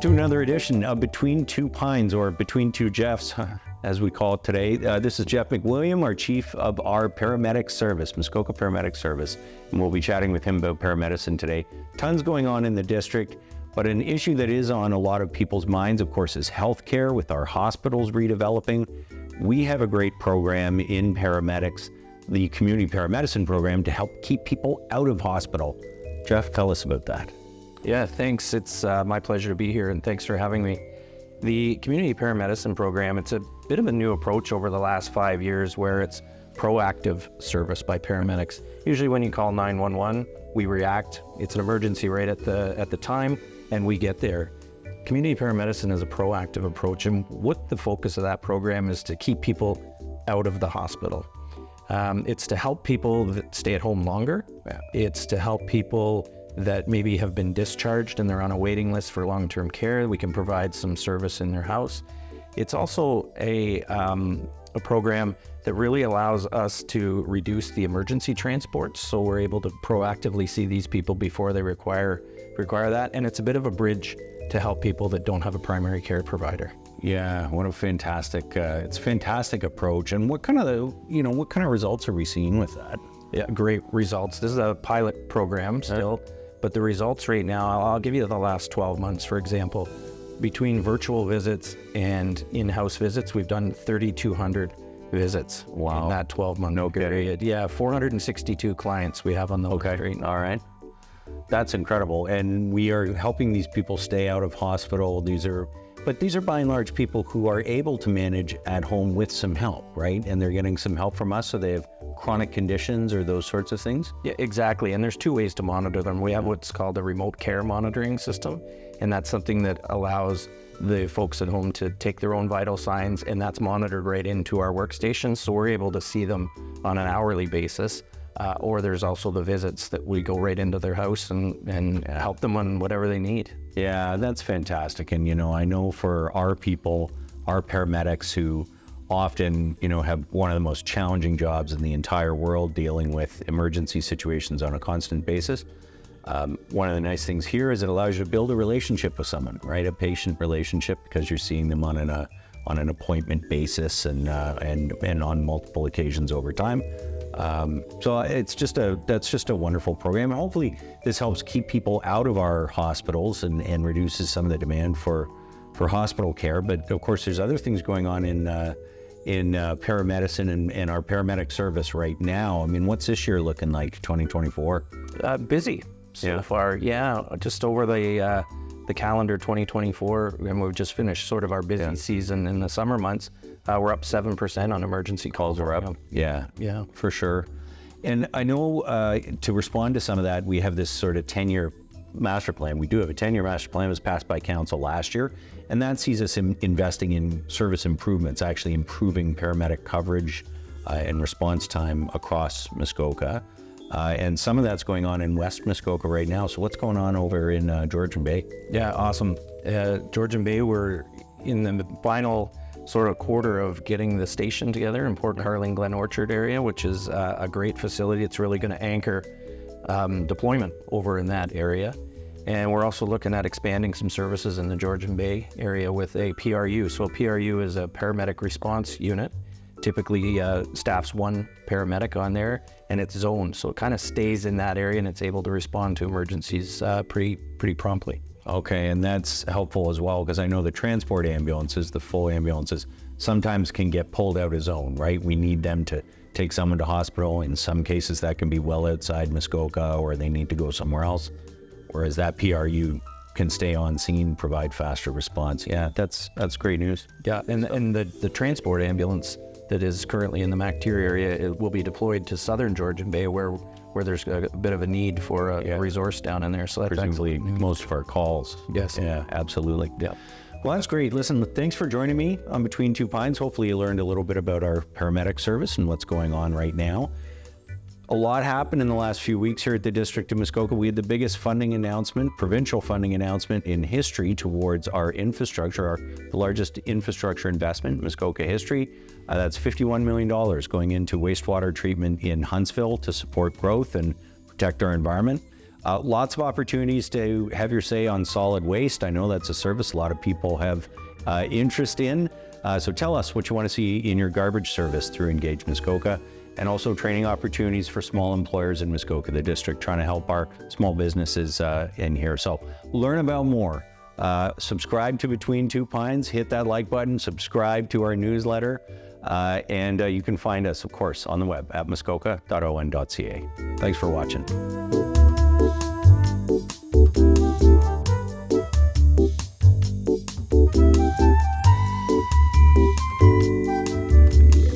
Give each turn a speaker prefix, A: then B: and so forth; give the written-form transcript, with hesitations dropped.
A: to another edition of Between Two Pines, or Between Two Jeffs, as we call it today. This is Jeff McWilliam, our chief of our paramedic service, Muskoka Paramedic Service, and we'll be chatting with him about paramedicine today. Tons going on in the district, but an issue that is on a lot of people's minds, of course, is healthcare with our hospitals redeveloping. We have a great program in paramedics, the Community Paramedicine program, to help keep people out of hospital. Jeff, tell us about that.
B: Yeah, thanks. It's my pleasure to be here, and thanks for having me. The Community Paramedicine program, it's a bit of a new approach over the last 5 years where it's proactive service by paramedics. Usually when you call 911, we react. It's an emergency right at the time, and we get there. Community Paramedicine is a proactive approach, and what the focus of that program is to keep people out of the hospital. It's to help people that stay at home longer. It's to help people that maybe have been discharged and they're on a waiting list for long-term care. We can provide some service in their house. It's also a program that really allows us to reduce the emergency transports, so we're able to proactively see these people before they require that, and it's a bit of a bridge to help people that don't have a primary care provider.
A: Yeah, what a fantastic, it's a fantastic approach. And what kind of results are we seeing with that?
B: Yeah, great results. This is a pilot program still, but the results right now, I'll give you the last 12 months, for example. Between virtual visits and in-house visits, we've done 3,200 visits in that 12-month period. Yeah, 462 clients we have on the list right now.
A: All right. That's incredible. And we are helping these people stay out of hospital. These are by and large people who are able to manage at home with some help, right? And they're getting some help from us, so they have chronic conditions or those sorts of things?
B: Yeah, exactly. And there's two ways to monitor them. We have what's called a remote care monitoring system, and that's something that allows the folks at home to take their own vital signs, and that's monitored right into our workstations, so we're able to see them on an hourly basis. Or there's also the visits that we go right into their house and help them on whatever they need.
A: Yeah, that's fantastic. And, I know for our people, our paramedics who often, have one of the most challenging jobs in the entire world, dealing with emergency situations on a constant basis. One of the nice things here is it allows you to build a relationship with someone, right? A patient relationship, because you're seeing them on an appointment basis and on multiple occasions over time. So that's just a wonderful program. Hopefully this helps keep people out of our hospitals and reduces some of the demand for hospital care. But of course, there's other things going on in paramedicine and our paramedic service right now. I mean, what's this year looking like, 2024?
B: Busy so far. Yeah, just over the calendar 2024, and we've just finished sort of our busy season in the summer months. We're up 7% on emergency calls.
A: Are up. Yeah, for sure. And I know to respond to some of that, we have this sort of 10-year master plan. We do have a 10-year master plan that was passed by council last year, and that sees us investing in service improvements, actually improving paramedic coverage and response time across Muskoka. And some of that's going on in West Muskoka right now. So what's going on over in Georgian Bay?
B: Yeah, awesome. Georgian Bay, we're in the final sort of quarter of getting the station together in Port Carling, Glen Orchard area, which is a great facility. It's really going to anchor deployment over in that area. And we're also looking at expanding some services in the Georgian Bay area with a PRU. So a PRU is a Paramedic Response Unit. Typically staffs one paramedic on there, and it's zoned, so it kind of stays in that area and it's able to respond to emergencies pretty promptly.
A: Okay, and that's helpful as well, because I know the transport ambulances, the full ambulances, sometimes can get pulled out of zone, right? We need them to take someone to hospital. In some cases that can be well outside Muskoka, or they need to go somewhere else, whereas that PRU can stay on scene, provide faster response. Yeah, that's great news.
B: Yeah, and the transport ambulance that is currently in the MacTier area, it will be deployed to southern Georgian Bay, where there's a bit of a need for a resource down in there. So that's
A: presumably most of our calls.
B: Yes.
A: Yeah, absolutely.
B: Yeah.
A: Well, that's great. Listen, thanks for joining me on Between Two Pines. Hopefully you learned a little bit about our paramedic service and what's going on right now. A lot happened in the last few weeks here at the District of Muskoka. We had the biggest provincial funding announcement in history towards our infrastructure, the largest infrastructure investment in Muskoka history. That's $51 million going into wastewater treatment in Huntsville to support growth and protect our environment. Lots of opportunities to have your say on solid waste. I know that's a service a lot of people have interest in. So tell us what you want to see in your garbage service through Engage Muskoka, and also training opportunities for small employers in Muskoka, the district, trying to help our small businesses in here. So learn about more. Subscribe to Between Two Pines, hit that like button, subscribe to our newsletter, and you can find us, of course, on the web at muskoka.on.ca. Thanks for watching.